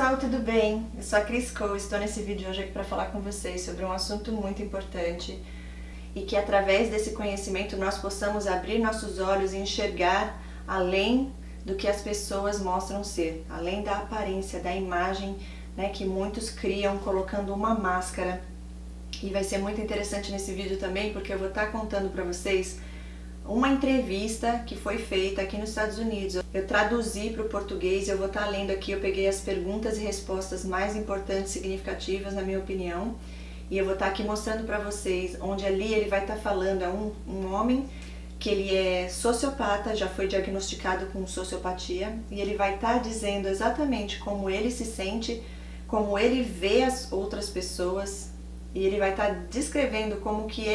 pessoal, tudo bem? Eu sou a Cris Cole, estou nesse vídeo hoje aqui para falar com vocês sobre um assunto muito importante e que através desse conhecimento nós possamos abrir nossos olhos e enxergar além do que as pessoas mostram ser, além da aparência, da imagem, né, que muitos criam colocando uma máscara. E vai ser muito interessante nesse vídeo também porque eu vou estar contando para vocês uma entrevista que foi feita aqui nos Estados Unidos. Eu traduzi para o português, eu vou estar lendo aqui, eu peguei as perguntas e respostas mais importantes e significativas, na minha opinião, e eu vou estar aqui mostrando para vocês, onde ali ele vai estar falando, é um homem que ele é sociopata, já foi diagnosticado com sociopatia, e ele vai estar dizendo exatamente como ele se sente, como ele vê as outras pessoas, e ele vai estar descrevendo como que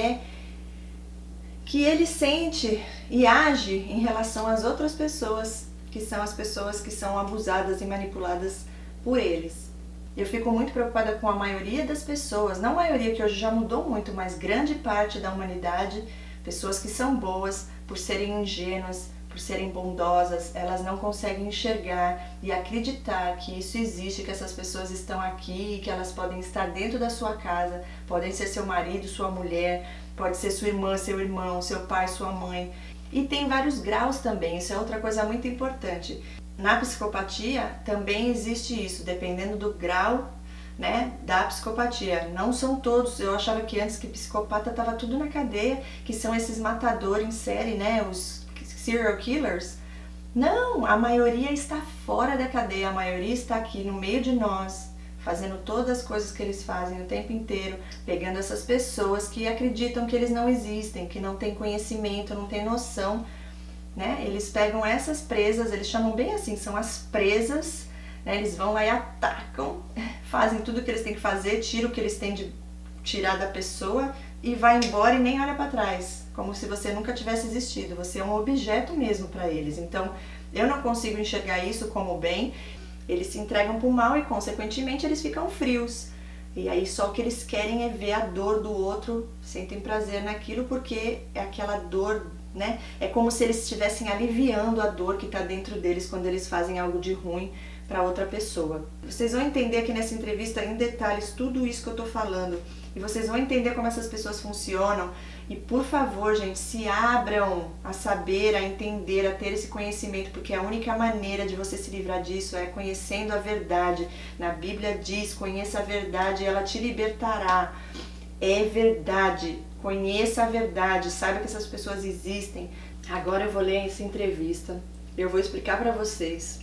ele sente e age em relação às outras pessoas, que são as pessoas que são abusadas e manipuladas por eles. Eu fico muito preocupada com a maioria das pessoas, não a maioria que hoje já mudou muito, mas grande parte da humanidade, pessoas que são boas, por serem ingênuas, por serem bondosas, elas não conseguem enxergar e acreditar que isso existe, que essas pessoas estão aqui, que elas podem estar dentro da sua casa, podem ser seu marido, sua mulher, pode ser sua irmã, seu irmão, seu pai, sua mãe. E tem vários graus também, isso é outra coisa muito importante. Na psicopatia também existe isso, dependendo do grau, né, da psicopatia. Não são todos, eu achava que antes que psicopata estava tudo na cadeia, que são esses matadores em série, né, os serial killers. Não, a maioria está fora da cadeia, a maioria está aqui no meio de nós, fazendo todas as coisas que eles fazem o tempo inteiro, pegando essas pessoas que acreditam que eles não existem, que não têm conhecimento, não têm noção, né? Eles pegam essas presas, eles chamam bem assim, são as presas, né? Eles vão lá e atacam, fazem tudo o que eles têm que fazer, tiram o que eles têm de tirar da pessoa e vai embora e nem olha para trás, como se você nunca tivesse existido, você é um objeto mesmo para eles. Então, eu não consigo enxergar isso como bem. Eles se entregam para o mal e, consequentemente, eles ficam frios. E aí só o que eles querem é ver a dor do outro, sentem prazer naquilo porque é aquela dor, né? É como se eles estivessem aliviando a dor que está dentro deles quando eles fazem algo de ruim para outra pessoa. Vocês vão entender aqui nessa entrevista em detalhes tudo isso que eu estou falando. E vocês vão entender como essas pessoas funcionam. E por favor, gente, se abram a saber, a entender, a ter esse conhecimento, porque a única maneira de você se livrar disso é conhecendo a verdade. Na Bíblia diz, conheça a verdade e ela te libertará. É verdade, conheça a verdade, saiba que essas pessoas existem. Agora eu vou ler essa entrevista, eu vou explicar para vocês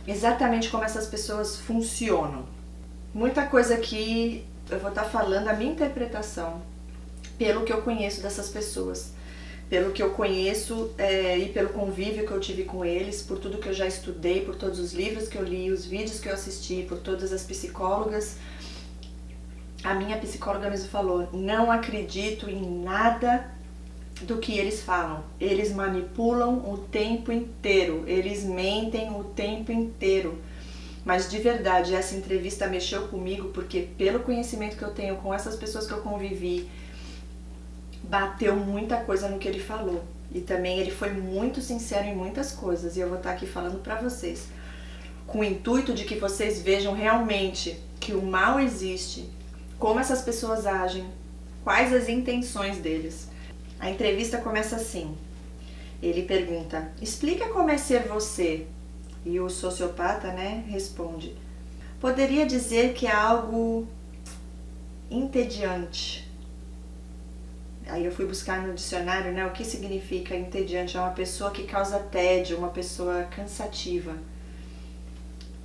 exatamente como essas pessoas funcionam. Muita coisa aqui eu vou estar falando a minha interpretação, pelo que eu conheço dessas pessoas, pelo que eu conheço e pelo convívio que eu tive com eles, por tudo que eu já estudei, por todos os livros que eu li, os vídeos que eu assisti, por todas as psicólogas. A minha psicóloga mesmo falou, não acredito em nada do que eles falam. Eles manipulam o tempo inteiro, eles mentem o tempo inteiro. Mas de verdade, essa entrevista mexeu comigo porque pelo conhecimento que eu tenho com essas pessoas que eu convivi, bateu muita coisa no que ele falou. E também ele foi muito sincero em muitas coisas. E eu vou estar aqui falando pra vocês, com o intuito de que vocês vejam realmente que o mal existe, como essas pessoas agem, quais as intenções deles. A entrevista começa assim. Ele pergunta, explica como é ser você. E o sociopata, né, responde, poderia dizer que é algo entediante. Aí eu fui buscar no dicionário, né, o que significa entediante. É uma pessoa que causa tédio, uma pessoa cansativa.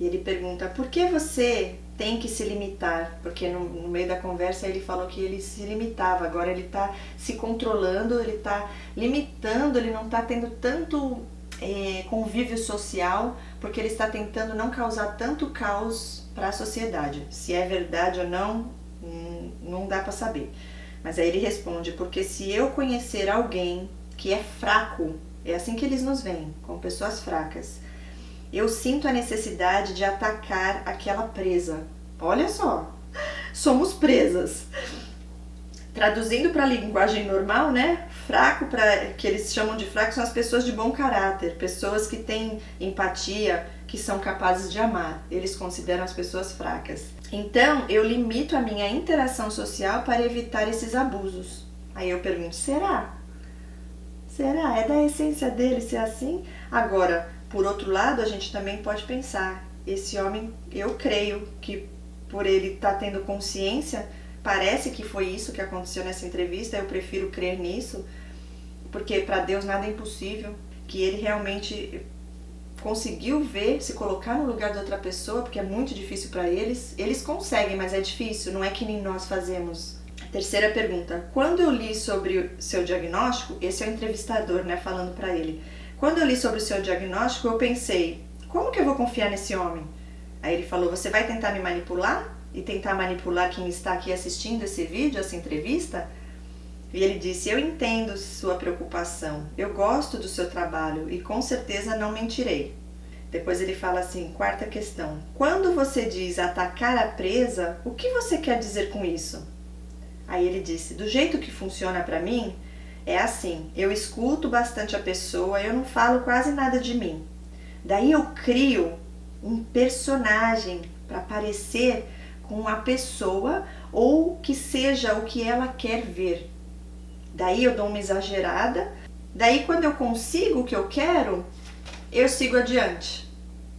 E ele pergunta, por que você tem que se limitar? Porque no meio da conversa ele falou que ele se limitava, agora ele está se controlando, ele está limitando, ele não está tendo tanto convívio social, porque ele está tentando não causar tanto caos para a sociedade. Se é verdade ou não, não dá para saber. Mas aí ele responde, porque se eu conhecer alguém que é fraco, é assim que eles nos veem, como pessoas fracas, eu sinto a necessidade de atacar aquela presa. Olha só, somos presas. Traduzindo para a linguagem normal, né? Fraco, que eles chamam de fraco, são as pessoas de bom caráter, pessoas que têm empatia, que são capazes de amar. Eles consideram as pessoas fracas. Então, eu limito a minha interação social para evitar esses abusos. Aí eu pergunto, será? Será? É da essência dele ser assim? Agora, por outro lado, a gente também pode pensar, esse homem, eu creio que por ele estar tendo consciência, parece que foi isso que aconteceu nessa entrevista, eu prefiro crer nisso, porque para Deus nada é impossível, que ele realmente conseguiu ver, se colocar no lugar de outra pessoa, porque é muito difícil para eles. Eles conseguem, mas é difícil, não é que nem nós fazemos. Terceira pergunta, quando eu li sobre o seu diagnóstico, esse é o entrevistador, né, falando para ele. Quando eu li sobre o seu diagnóstico, eu pensei, como que eu vou confiar nesse homem? Aí ele falou, você vai tentar me manipular? E tentar manipular quem está aqui assistindo esse vídeo, essa entrevista? E ele disse, eu entendo sua preocupação, eu gosto do seu trabalho e com certeza não mentirei. Depois ele fala assim, quarta questão, quando você diz atacar a presa, o que você quer dizer com isso? Aí ele disse, do jeito que funciona para mim, é assim, eu escuto bastante a pessoa, eu não falo quase nada de mim. Daí eu crio um personagem para parecer com a pessoa ou que seja o que ela quer ver. Daí eu dou uma exagerada, daí quando eu consigo o que eu quero, eu sigo adiante.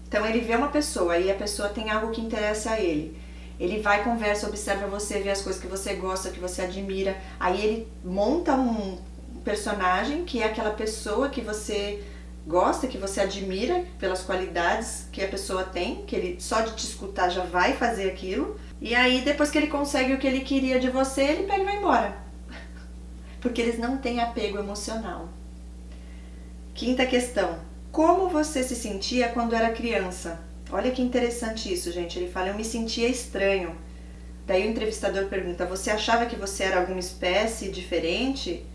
Então ele vê uma pessoa e a pessoa tem algo que interessa a ele. Ele vai, conversa, observa você, vê as coisas que você gosta, que você admira. Aí ele monta um personagem que é aquela pessoa que você gosta, que você admira pelas qualidades que a pessoa tem, que ele só de te escutar já vai fazer aquilo. E aí depois que ele consegue o que ele queria de você, ele pega e vai embora. Porque eles não têm apego emocional. Quinta questão. Como você se sentia quando era criança? Olha que interessante isso, gente. Ele fala, eu me sentia estranho. Daí o entrevistador pergunta, você achava que você era alguma espécie diferente?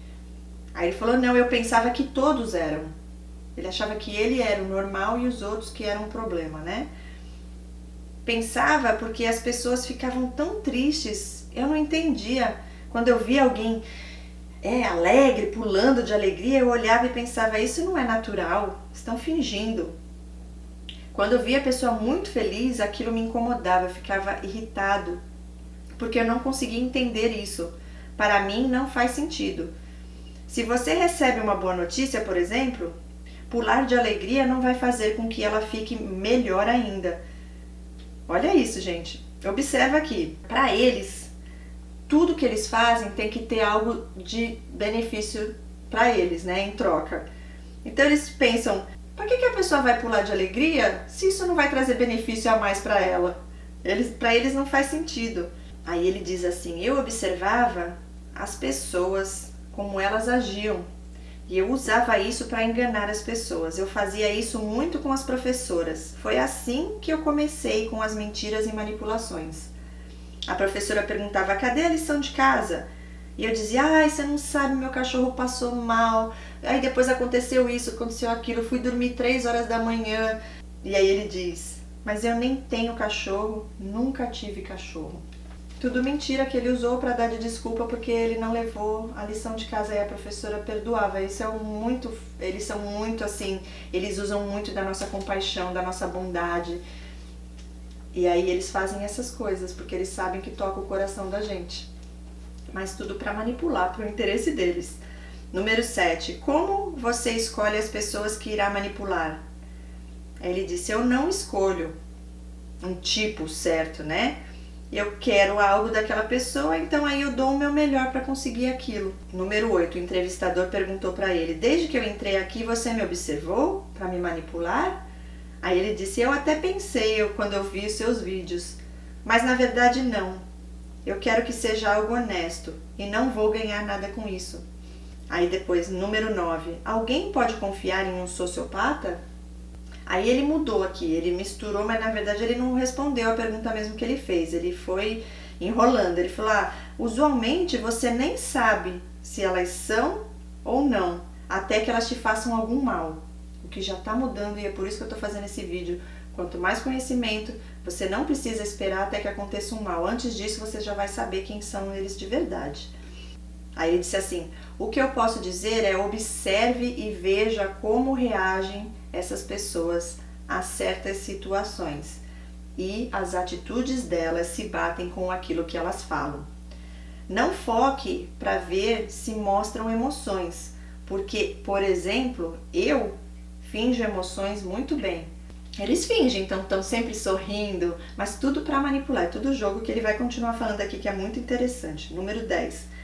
Aí ele falou, não, eu pensava que todos eram. Ele achava que ele era o normal e os outros que eram um problema, né? Pensava porque as pessoas ficavam tão tristes. Eu não entendia. Quando eu via alguém alegre, pulando de alegria, eu olhava e pensava, isso não é natural, estão fingindo. Quando eu via a pessoa muito feliz, aquilo me incomodava, eu ficava irritado, porque eu não conseguia entender isso. Para mim não faz sentido. Se você recebe uma boa notícia, por exemplo, pular de alegria não vai fazer com que ela fique melhor ainda. Olha isso, gente. Observa aqui. Para eles, tudo que eles fazem tem que ter algo de benefício para eles, né, em troca. Então eles pensam, para que a pessoa vai pular de alegria se isso não vai trazer benefício a mais para ela? Para eles não faz sentido. Aí ele diz assim, eu observava as pessoas, como elas agiam. E eu usava isso para enganar as pessoas. Eu fazia isso muito com as professoras. Foi assim que eu comecei com as mentiras e manipulações. A professora perguntava, cadê a lição de casa? E eu dizia, ai, você não sabe, meu cachorro passou mal. Aí depois aconteceu isso, aconteceu aquilo, eu fui dormir 3 horas da manhã. E aí ele diz, mas eu nem tenho cachorro, nunca tive cachorro. Tudo mentira que ele usou para dar de desculpa porque ele não levou a lição de casa e a professora perdoava. Eles são muito assim, eles usam muito da nossa compaixão, da nossa bondade. E aí eles fazem essas coisas porque eles sabem que toca o coração da gente. Mas tudo para manipular, para o interesse deles. Número 7. Como você escolhe as pessoas que irá manipular? Aí ele disse, eu não escolho um tipo certo, né? Eu quero algo daquela pessoa, então aí eu dou o meu melhor para conseguir aquilo. Número 8, o entrevistador perguntou para ele, desde que eu entrei aqui você me observou para me manipular? Aí ele disse, eu até pensei quando eu vi os seus vídeos, mas na verdade não. Eu quero que seja algo honesto e não vou ganhar nada com isso. Aí depois, número 9, alguém pode confiar em um sociopata? Aí ele mudou aqui, ele misturou, mas na verdade ele não respondeu a pergunta mesmo que ele fez. Ele foi enrolando, ele falou, usualmente você nem sabe se elas são ou não, até que elas te façam algum mal. O que já está mudando e é por isso que eu estou fazendo esse vídeo. Quanto mais conhecimento, você não precisa esperar até que aconteça um mal. Antes disso você já vai saber quem são eles de verdade. Aí ele disse assim: o que eu posso dizer é observe e veja como reagem essas pessoas a certas situações e as atitudes delas se batem com aquilo que elas falam. Não foque para ver se mostram emoções, porque, por exemplo, eu finjo emoções muito bem. Eles fingem, então estão sempre sorrindo, mas tudo para manipular, é tudo jogo que ele vai continuar falando aqui que é muito interessante. Número 10.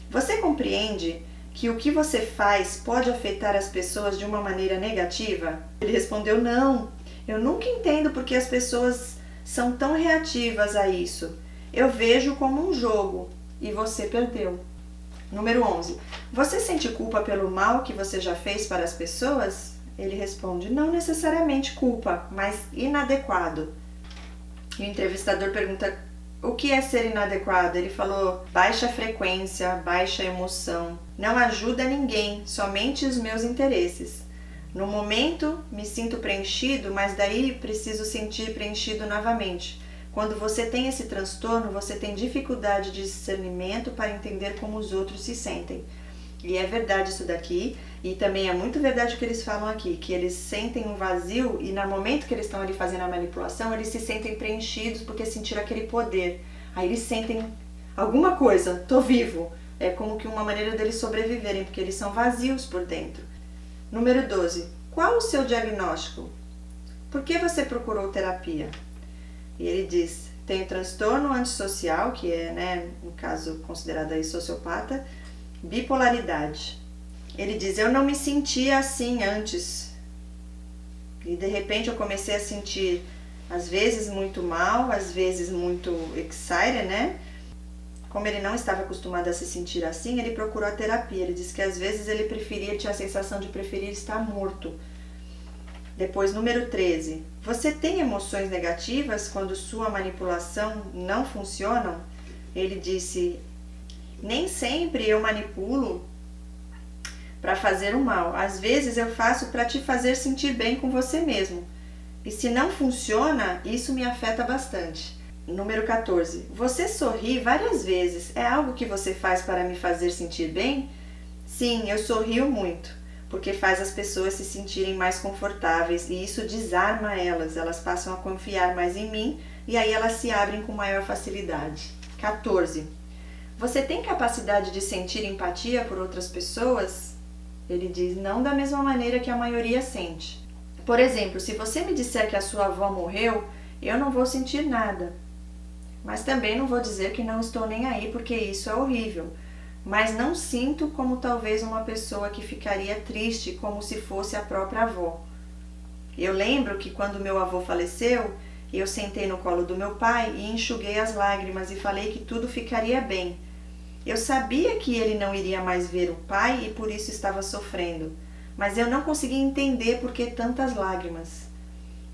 Você compreende que o que você faz pode afetar as pessoas de uma maneira negativa? Ele respondeu: não, eu nunca entendo porque as pessoas são tão reativas a isso. Eu vejo como um jogo e você perdeu. Número 11. Você sente culpa pelo mal que você já fez para as pessoas? Ele responde: não necessariamente culpa, mas inadequado. E o entrevistador pergunta: o que é ser inadequado? Ele falou: baixa frequência, baixa emoção. Não ajuda ninguém, somente os meus interesses. No momento me sinto preenchido, mas daí preciso sentir preenchido novamente. Quando você tem esse transtorno, você tem dificuldade de discernimento para entender como os outros se sentem. E é verdade isso daqui, e também é muito verdade o que eles falam aqui, que eles sentem um vazio e no momento que eles estão ali fazendo a manipulação, eles se sentem preenchidos porque sentiram aquele poder. Aí eles sentem alguma coisa, tô vivo. É como que uma maneira deles sobreviverem, porque eles são vazios por dentro. Número 12. Qual o seu diagnóstico? Por que você procurou terapia? E ele diz: tenho transtorno antissocial, que é, no caso, considerado aí sociopata, bipolaridade. Ele diz: eu não me sentia assim antes. E de repente eu comecei a sentir, às vezes muito mal, às vezes muito excited, né? Como ele não estava acostumado a se sentir assim, ele procurou a terapia. Ele diz que às vezes ele tinha a sensação de preferir estar morto. Depois, número 13. Você tem emoções negativas quando sua manipulação não funciona? Ele disse: nem sempre eu manipulo para fazer o mal. Às vezes eu faço para te fazer sentir bem com você mesmo. E se não funciona, isso me afeta bastante. Número 14. Você sorri várias vezes. É algo que você faz para me fazer sentir bem? Sim, eu sorrio muito, porque faz as pessoas se sentirem mais confortáveis e isso desarma elas. Elas passam a confiar mais em mim e aí elas se abrem com maior facilidade. 14. Você tem capacidade de sentir empatia por outras pessoas? Ele diz: não da mesma maneira que a maioria sente. Por exemplo, se você me disser que a sua avó morreu, eu não vou sentir nada. Mas também não vou dizer que não estou nem aí, porque isso é horrível. Mas não sinto como talvez uma pessoa que ficaria triste como se fosse a própria avó. Eu lembro que quando meu avô faleceu, eu sentei no colo do meu pai e enxuguei as lágrimas e falei que tudo ficaria bem. Eu sabia que ele não iria mais ver o pai e por isso estava sofrendo, mas eu não conseguia entender por que tantas lágrimas.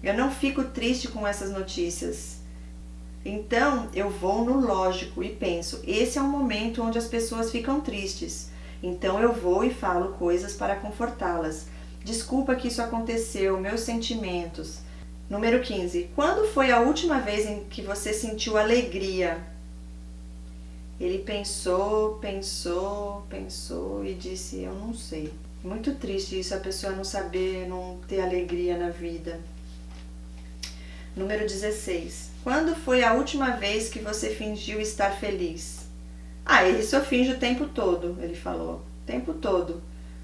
Eu não fico triste com essas notícias. Então eu vou no lógico e penso: esse é um momento onde as pessoas ficam tristes. Então eu vou e falo coisas para confortá-las. Desculpa que isso aconteceu, meus sentimentos. Número 15. Quando foi a última vez em que você sentiu alegria? Ele pensou e disse: eu não sei. Muito triste isso, a pessoa não saber, não ter alegria na vida. Número 16. Quando foi a última vez que você fingiu estar feliz? Isso eu finjo o tempo todo, ele falou. O tempo todo.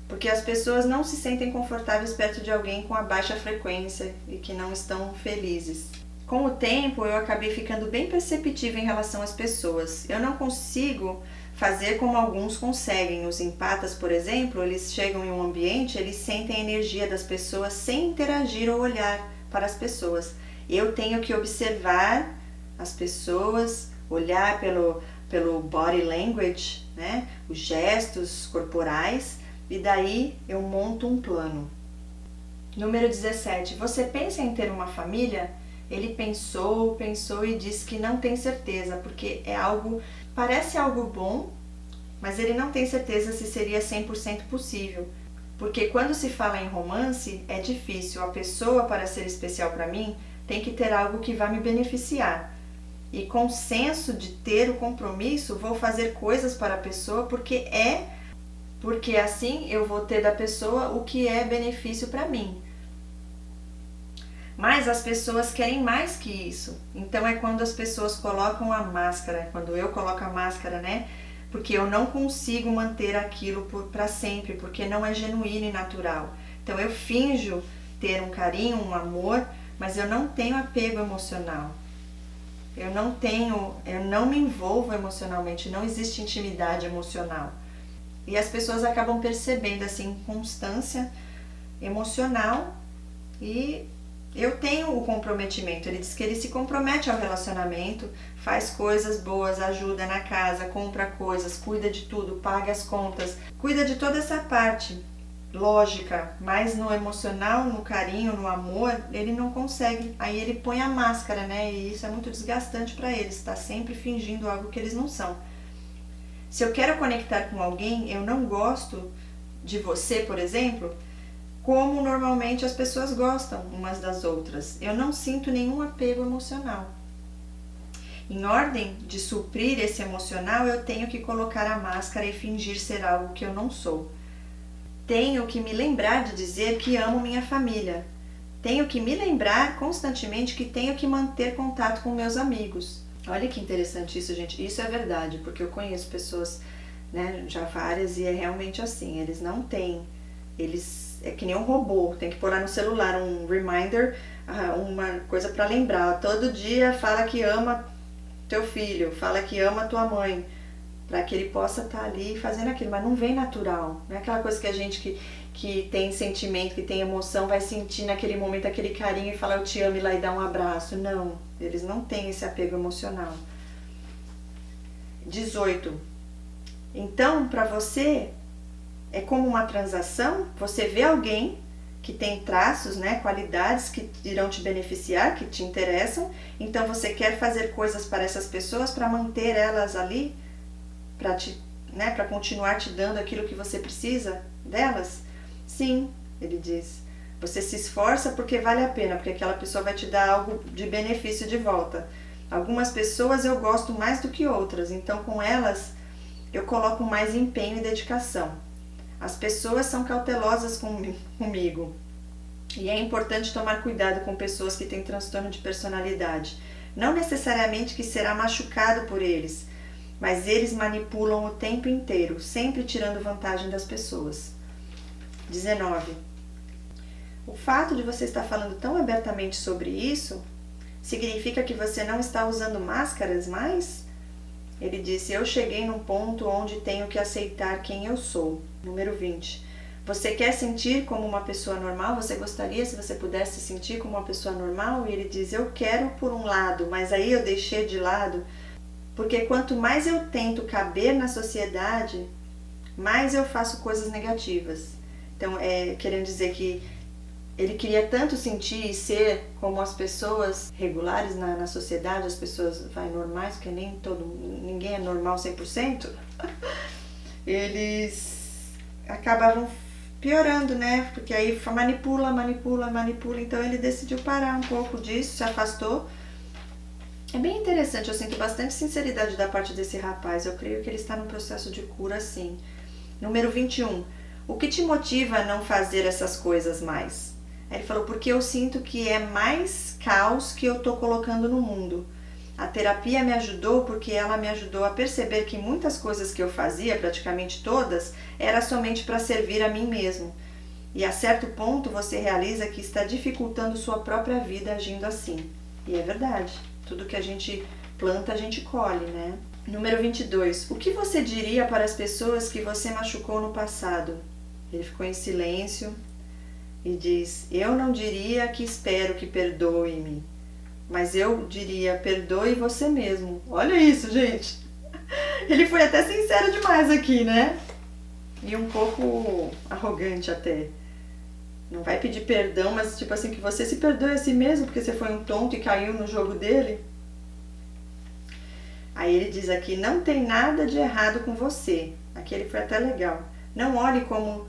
Porque as pessoas não se sentem confortáveis perto de alguém com a baixa frequência e que não estão felizes. Com o tempo, eu acabei ficando bem perceptiva em relação às pessoas. Eu não consigo fazer como alguns conseguem. Os empatas, por exemplo, eles chegam em um ambiente, eles sentem a energia das pessoas sem interagir ou olhar para as pessoas. Eu tenho que observar as pessoas, olhar pelo body language, né? Os gestos corporais, e daí eu monto um plano. Número 17. Você pensa em ter uma família? Ele pensou e disse que não tem certeza, porque parece algo bom, mas ele não tem certeza se seria 100% possível. Porque quando se fala em romance, é difícil. A pessoa, para ser especial para mim, tem que ter algo que vá me beneficiar. e com senso de ter o compromisso, vou fazer coisas para a pessoa porque assim eu vou ter da pessoa o que é benefício para mim. Mas as pessoas querem mais que isso. Então é quando as pessoas colocam a máscara, quando eu coloco a máscara, né? Porque eu não consigo manter aquilo para sempre, porque não é genuíno e natural. Então eu finjo ter um carinho, um amor, mas eu não tenho apego emocional. Eu não me envolvo emocionalmente, não existe intimidade emocional. E as pessoas acabam percebendo essa inconstância emocional e eu tenho o comprometimento. Ele diz que ele se compromete ao relacionamento, faz coisas boas, ajuda na casa, compra coisas, cuida de tudo, paga as contas, cuida de toda essa parte lógica, mas no emocional, no carinho, no amor, ele não consegue. Aí ele põe a máscara, né? E isso é muito desgastante para eles, está sempre fingindo algo que eles não são. Se eu quero conectar com alguém, eu não gosto de você, por exemplo, como normalmente as pessoas gostam umas das outras. Eu não sinto nenhum apego emocional. Em ordem de suprir esse emocional, eu tenho que colocar a máscara e fingir ser algo que eu não sou. Tenho que me lembrar de dizer que amo minha família. Tenho que me lembrar constantemente que tenho que manter contato com meus amigos. Olha que interessante isso, gente. Isso é verdade, porque eu conheço pessoas, né, já várias, e é realmente assim. Eles não têm, é que nem um robô, tem que pôr lá no celular um reminder, uma coisa para lembrar. Todo dia fala que ama teu filho, fala que ama tua mãe, para que ele possa estar ali fazendo aquilo, mas não vem natural, não é aquela coisa que a gente que tem sentimento, que tem emoção, vai sentir naquele momento aquele carinho e falar eu te amo e lá e dar um abraço. Não, eles não têm esse apego emocional. 18. Então, para você, é como uma transação, você vê alguém que tem traços, né, qualidades que irão te beneficiar, que te interessam, então você quer fazer coisas para essas pessoas para manter elas ali, para continuar te dando aquilo que você precisa delas? Sim, ele diz. Você se esforça porque vale a pena, porque aquela pessoa vai te dar algo de benefício de volta. Algumas pessoas eu gosto mais do que outras, então com elas eu coloco mais empenho e dedicação. As pessoas são cautelosas comigo. E é importante tomar cuidado com pessoas que têm transtorno de personalidade. Não necessariamente que será machucado por eles, mas eles manipulam o tempo inteiro, sempre tirando vantagem das pessoas. 19. O fato de você estar falando tão abertamente sobre isso significa que você não está usando máscaras mais? Ele disse, eu cheguei num ponto onde tenho que aceitar quem eu sou. Número 20. Você quer sentir como uma pessoa normal? Você gostaria se você pudesse sentir como uma pessoa normal? E ele diz, eu quero por um lado, mas aí eu deixei de lado, porque quanto mais eu tento caber na sociedade, mais eu faço coisas negativas. Então, querendo dizer que ele queria tanto sentir e ser como as pessoas regulares na sociedade, as pessoas normais, porque ninguém é normal 100%, eles acabavam piorando, né? Porque aí manipula, então ele decidiu parar um pouco disso, se afastou. É bem interessante, eu sinto bastante sinceridade da parte desse rapaz, eu creio que ele está num processo de cura, sim. Número 21. O que te motiva a não fazer essas coisas mais? Aí ele falou, porque eu sinto que é mais caos que eu estou colocando no mundo. A terapia me ajudou porque ela me ajudou a perceber que muitas coisas que eu fazia, praticamente todas, era somente para servir a mim mesmo. E a certo ponto você realiza que está dificultando sua própria vida agindo assim. E é verdade, tudo que a gente planta a gente colhe, né? Número 22. O que você diria para as pessoas que você machucou no passado? Ele ficou em silêncio e diz, eu não diria que espero que perdoe-me, mas eu diria, perdoe você mesmo. Olha isso, gente. Ele foi até sincero demais aqui, né? E um pouco arrogante até. Não vai pedir perdão, mas tipo assim, que você se perdoe a si mesmo, porque você foi um tonto e caiu no jogo dele. Aí ele diz aqui, não tem nada de errado com você. Aqui ele foi até legal. Não olhe como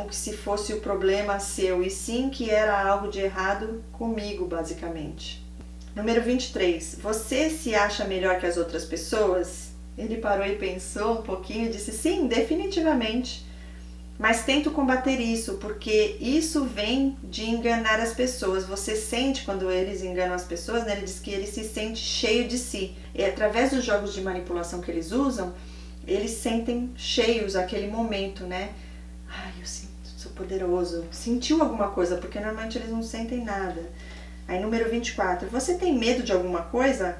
que se fosse o problema seu, e sim que era algo de errado comigo, basicamente. Número 23. Você se acha melhor que as outras pessoas? Ele parou e pensou um pouquinho e disse, sim, definitivamente. Mas tento combater isso, porque isso vem de enganar as pessoas. Você sente, quando eles enganam as pessoas, né? Ele diz que ele se sente cheio de si. E através dos jogos de manipulação que eles usam, eles sentem cheios aquele momento, né? Ai, eu sinto, sou poderoso. Sentiu alguma coisa, porque normalmente eles não sentem nada. Aí, número 24. Você tem medo de alguma coisa?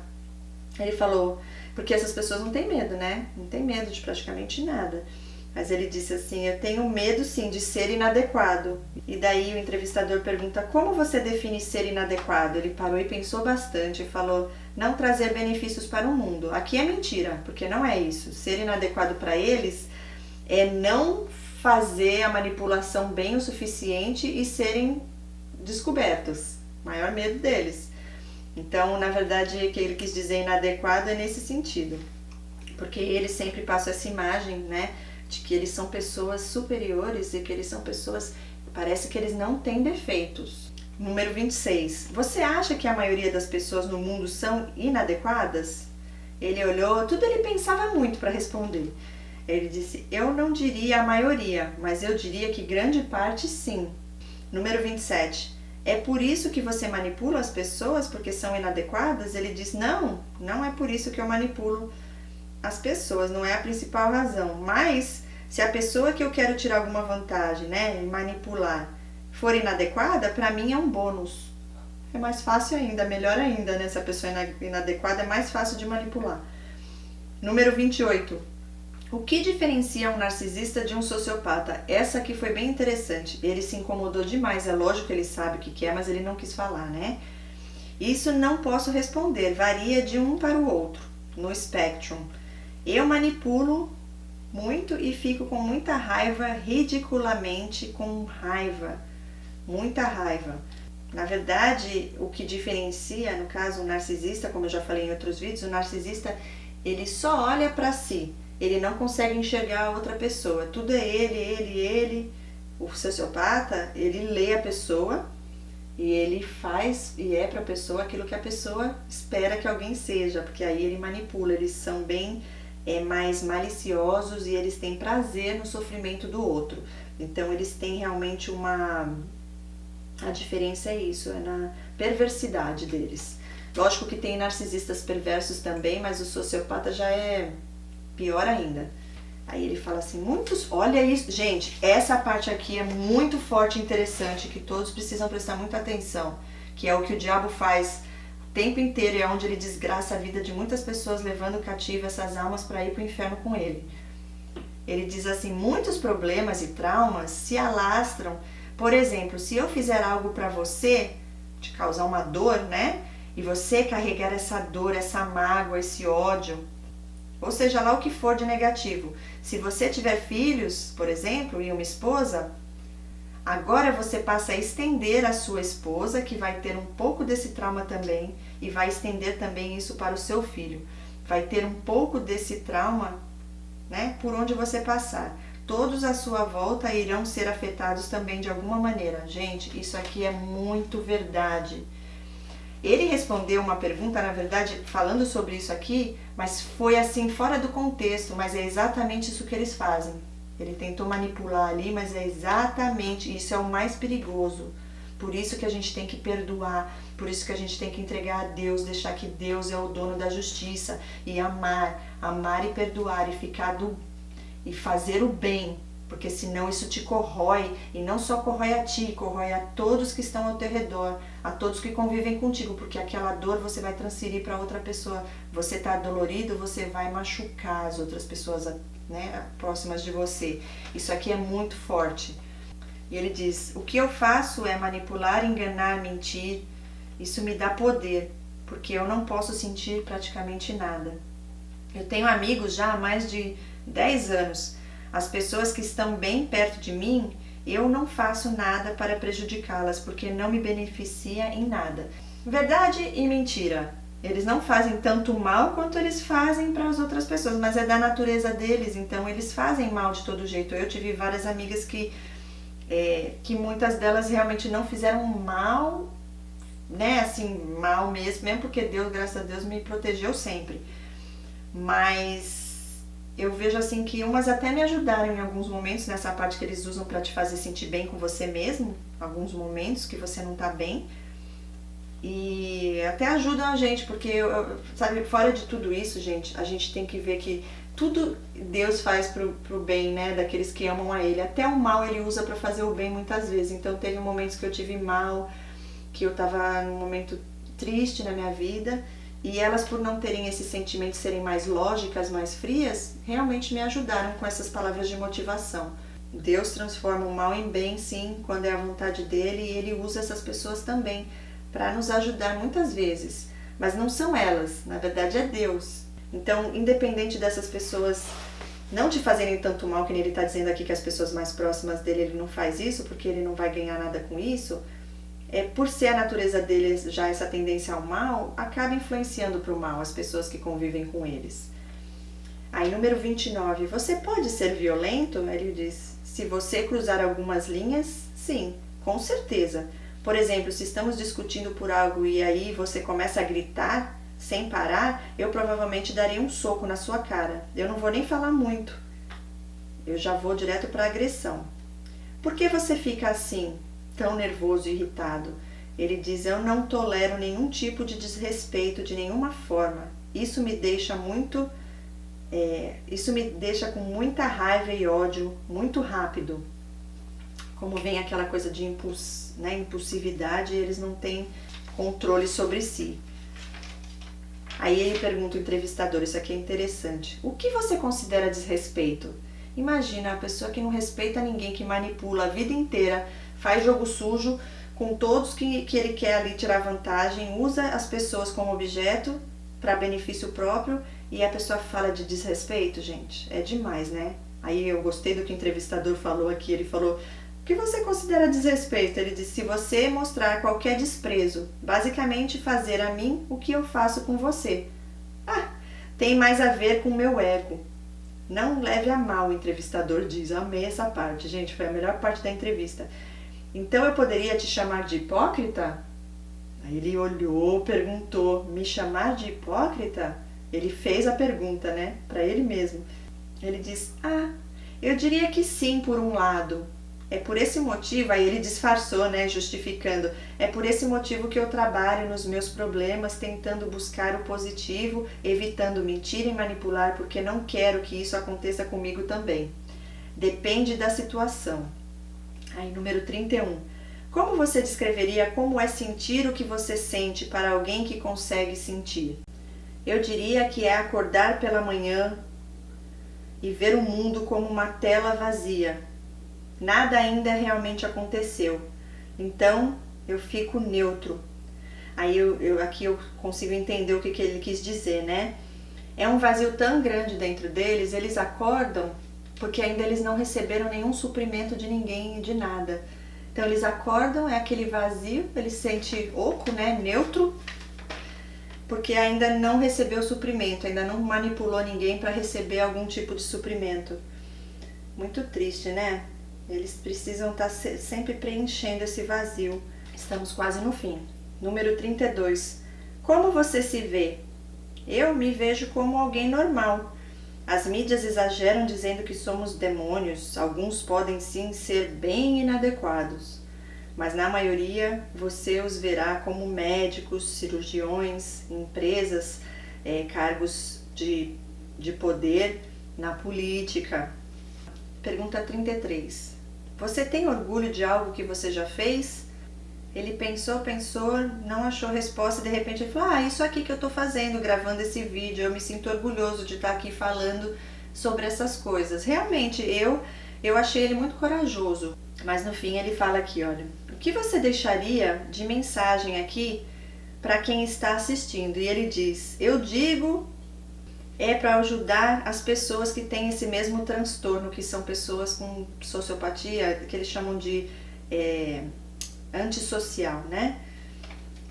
Ele falou, porque essas pessoas não têm medo, né? Não tem medo de praticamente nada. Mas ele disse assim, eu tenho medo sim de ser inadequado. E daí o entrevistador pergunta, como você define ser inadequado? Ele parou e pensou bastante e falou, não trazer benefícios para o mundo. Aqui é mentira, porque não é isso. Ser inadequado para eles é não fazer a manipulação bem o suficiente e serem descobertos. Maior medo deles. Então, na verdade, o que ele quis dizer inadequado é nesse sentido. Porque eles sempre passam essa imagem, né? De que eles são pessoas superiores e que eles são pessoas, parece que eles não têm defeitos. Número 26. Você acha que a maioria das pessoas no mundo são inadequadas? Ele olhou, tudo ele pensava muito para responder. Ele disse, eu não diria a maioria, mas eu diria que grande parte sim. Número 27. É por isso que você manipula as pessoas porque são inadequadas? Ele diz, não, não é por isso que eu manipulo as pessoas, não é a principal razão, mas se a pessoa que eu quero tirar alguma vantagem, né, e manipular, for inadequada, para mim é um bônus. É mais fácil ainda, melhor ainda, né, se a pessoa é inadequada, é mais fácil de manipular. Número 28. O que diferencia um narcisista de um sociopata? Essa aqui foi bem interessante. Ele se incomodou demais, é lógico que ele sabe o que quer, mas ele não quis falar, né? Isso não posso responder, varia de um para o outro, no Spectrum. Eu manipulo muito e fico com muita raiva, ridiculamente com raiva, muita raiva. Na verdade, o que diferencia, no caso, o narcisista, como eu já falei em outros vídeos, o narcisista, ele só olha para si, ele não consegue enxergar a outra pessoa, tudo é ele. O sociopata, ele lê a pessoa e ele faz e é para a pessoa aquilo que a pessoa espera que alguém seja, porque aí ele manipula, eles são bem mais maliciosos e eles têm prazer no sofrimento do outro. Então eles têm realmente a diferença é isso, é na perversidade deles. Lógico que tem narcisistas perversos também, mas o sociopata já é pior ainda. Aí ele fala assim, olha isso, gente, essa parte aqui é muito forte e interessante, que todos precisam prestar muita atenção, que é o que o diabo faz o tempo inteiro, é onde ele desgraça a vida de muitas pessoas, levando cativo essas almas para ir para o inferno com ele. Ele diz assim, muitos problemas e traumas se alastram, por exemplo, se eu fizer algo para você, te causar uma dor, né, e você carregar essa dor, essa mágoa, esse ódio, ou seja lá o que for de negativo. Se você tiver filhos, por exemplo, e uma esposa, agora você passa a estender a sua esposa, que vai ter um pouco desse trauma também, e vai estender também isso para o seu filho. Vai ter um pouco desse trauma, né, por onde você passar. Todos à sua volta irão ser afetados também de alguma maneira. Gente, isso aqui é muito verdade. Ele respondeu uma pergunta, na verdade, falando sobre isso aqui, mas foi assim, fora do contexto, mas é exatamente isso que eles fazem. Ele tentou manipular ali, mas é exatamente, isso é o mais perigoso. Por isso que a gente tem que perdoar, por isso que a gente tem que entregar a Deus, deixar que Deus é o dono da justiça e amar e perdoar e fazer o bem, porque senão isso te corrói, e não só corrói a ti, corrói a todos que estão ao teu redor, a todos que convivem contigo, porque aquela dor você vai transferir para outra pessoa. Você está dolorido, você vai machucar as outras pessoas, né, próximas de você. Isso aqui é muito forte. E ele diz, o que eu faço é manipular, enganar, mentir. Isso me dá poder, porque eu não posso sentir praticamente nada. Eu tenho amigos já há mais de 10 anos. As pessoas que estão bem perto de mim, eu não faço nada para prejudicá-las, porque não me beneficia em nada. Verdade e mentira. Eles não fazem tanto mal quanto eles fazem para as outras pessoas, mas é da natureza deles, então eles fazem mal de todo jeito. Eu tive várias amigas que muitas delas realmente não fizeram mal né, assim, mal mesmo porque Deus, graças a Deus, me protegeu sempre. Mas eu vejo assim que umas até me ajudaram em alguns momentos, nessa parte que eles usam para te fazer sentir bem com você mesmo, alguns momentos que você não tá bem. E até ajudam a gente, porque, sabe, fora de tudo isso, gente, a gente tem que ver que tudo Deus faz pro bem, né, daqueles que amam a Ele. Até o mal Ele usa para fazer o bem muitas vezes. Então teve momentos que eu tive mal, que eu tava num momento triste na minha vida, e elas, por não terem esse sentimento, serem mais lógicas, mais frias, realmente me ajudaram com essas palavras de motivação. Deus transforma o mal em bem, sim, quando é a vontade dele, e Ele usa essas pessoas também para nos ajudar muitas vezes. Mas não são elas, na verdade é Deus. Então, independente dessas pessoas não te fazerem tanto mal, que ele está dizendo aqui que as pessoas mais próximas dele, ele não faz isso, porque ele não vai ganhar nada com isso, por ser a natureza dele já essa tendência ao mal, acaba influenciando para o mal as pessoas que convivem com eles. Aí, número 29, você pode ser violento? Ele diz, se você cruzar algumas linhas, sim, com certeza. Por exemplo, se estamos discutindo por algo e aí você começa a gritar sem parar, eu provavelmente darei um soco na sua cara. Eu não vou nem falar muito. Eu já vou direto para a agressão. Por que você fica assim, tão nervoso e irritado? Ele diz, eu não tolero nenhum tipo de desrespeito de nenhuma forma. Isso me deixa com muita raiva e ódio muito rápido. Como vem aquela coisa de impulsividade, eles não têm controle sobre si. Aí ele pergunta ao entrevistador, isso aqui é interessante, o que você considera desrespeito? Imagina a pessoa que não respeita ninguém, que manipula a vida inteira, faz jogo sujo com todos que ele quer ali tirar vantagem, usa as pessoas como objeto para benefício próprio, e a pessoa fala de desrespeito, gente, é demais, né? Aí eu gostei do que o entrevistador falou aqui, ele falou, o que você considera desrespeito? Ele disse, se você mostrar qualquer desprezo, basicamente fazer a mim o que eu faço com você. Tem mais a ver com o meu ego. Não leve a mal, o entrevistador diz. Amei essa parte, gente, foi a melhor parte da entrevista. Então eu poderia te chamar de hipócrita? Aí ele olhou, perguntou, me chamar de hipócrita? Ele fez a pergunta, né, para ele mesmo. Ele diz, eu diria que sim, por um lado. É por esse motivo, aí ele disfarçou, né, justificando, é por esse motivo que eu trabalho nos meus problemas, tentando buscar o positivo, evitando mentir e manipular, porque não quero que isso aconteça comigo também. Depende da situação. Aí, número 31. Como você descreveria como é sentir o que você sente para alguém que consegue sentir? Eu diria que é acordar pela manhã e ver o mundo como uma tela vazia. Nada ainda realmente aconteceu. Então, eu fico neutro. Aí aqui eu consigo entender o que ele quis dizer, né? É um vazio tão grande dentro deles, eles acordam porque ainda eles não receberam nenhum suprimento de ninguém e de nada. Então eles acordam, é aquele vazio, ele se sente oco, né? Neutro, porque ainda não recebeu suprimento, ainda não manipulou ninguém para receber algum tipo de suprimento. Muito triste, né? Eles precisam estar sempre preenchendo esse vazio. Estamos quase no fim. Número 32. Como você se vê? Eu me vejo como alguém normal. As mídias exageram dizendo que somos demônios. Alguns podem sim ser bem inadequados. Mas na maioria você os verá como médicos, cirurgiões, empresas, cargos de poder na política. Pergunta 33. Você tem orgulho de algo que você já fez? Ele pensou, não achou resposta e de repente ele falou, isso aqui que eu estou fazendo, gravando esse vídeo, eu me sinto orgulhoso de estar aqui falando sobre essas coisas. Realmente, eu achei ele muito corajoso, mas no fim ele fala aqui, olha, o que você deixaria de mensagem aqui para quem está assistindo? E ele diz, eu digo, para ajudar as pessoas que têm esse mesmo transtorno, que são pessoas com sociopatia, que eles chamam de antissocial, né?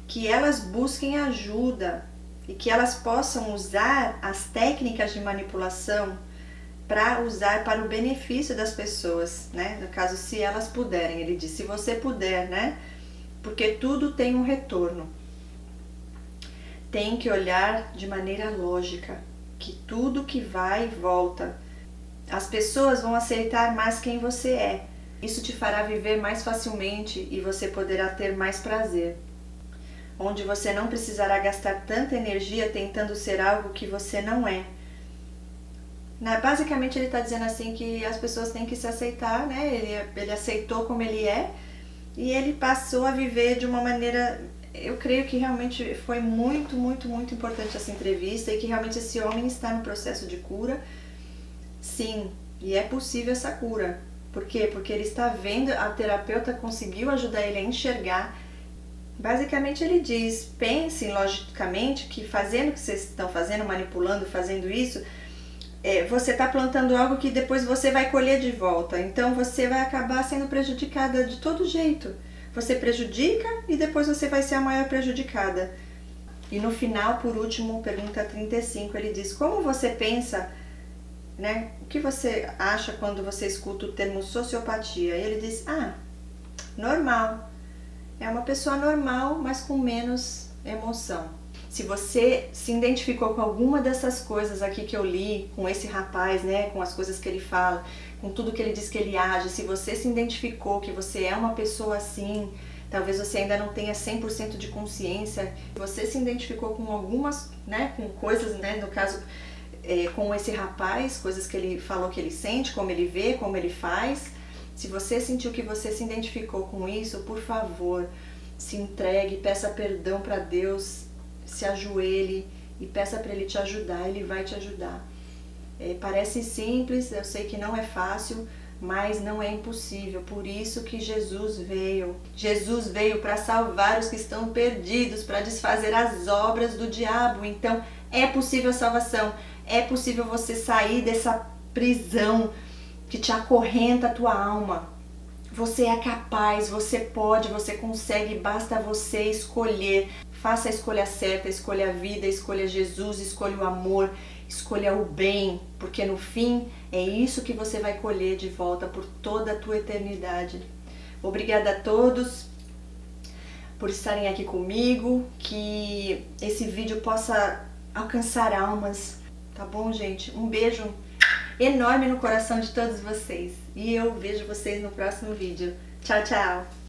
Que elas busquem ajuda e que elas possam usar as técnicas de manipulação para usar para o benefício das pessoas, né? No caso, se elas puderem, ele diz, se você puder, né? porque tudo tem um retorno. Tem que olhar de maneira lógica, que tudo que vai volta. As pessoas vão aceitar mais quem você é. Isso te fará viver mais facilmente e você poderá ter mais prazer. Onde você não precisará gastar tanta energia tentando ser algo que você não é. Basicamente ele está dizendo assim que as pessoas têm que se aceitar, né? Ele aceitou como ele é e ele passou a viver de uma maneira... Eu creio que realmente foi muito, muito, muito importante essa entrevista e que realmente esse homem está no processo de cura. Sim, e é possível essa cura. Por quê? Porque ele está vendo, a terapeuta conseguiu ajudar ele a enxergar. Basicamente ele diz, pensem logicamente que fazendo o que vocês estão fazendo, manipulando, fazendo isso, você está plantando algo que depois você vai colher de volta. Então você vai acabar sendo prejudicada de todo jeito. Você prejudica e depois você vai ser a maior prejudicada. E no final, por último, pergunta 35, ele diz, como você pensa, né? O que você acha quando você escuta o termo sociopatia? E ele diz, normal. É uma pessoa normal, mas com menos emoção. Se você se identificou com alguma dessas coisas aqui que eu li, com esse rapaz, né, com as coisas que ele fala, com tudo que ele diz que ele age, se você se identificou que você é uma pessoa assim, talvez você ainda não tenha 100% de consciência, você se identificou com algumas, né, com coisas, né, no caso, com esse rapaz, coisas que ele falou que ele sente, como ele vê, como ele faz. Se você sentiu que você se identificou com isso, por favor, se entregue, peça perdão para Deus, se ajoelhe e peça para Ele te ajudar, Ele vai te ajudar. Parece simples, eu sei que não é fácil, mas não é impossível. Por isso que Jesus veio. Jesus veio para salvar os que estão perdidos, para desfazer as obras do diabo. Então é possível a salvação, é possível você sair dessa prisão que te acorrenta a tua alma. Você é capaz, você pode, você consegue, basta você escolher. Faça a escolha certa, escolha a vida, escolha Jesus, escolha o amor, escolha o bem, porque no fim é isso que você vai colher de volta por toda a tua eternidade. Obrigada a todos por estarem aqui comigo, que esse vídeo possa alcançar almas, tá bom, gente? Um beijo enorme no coração de todos vocês e eu vejo vocês no próximo vídeo. Tchau, tchau!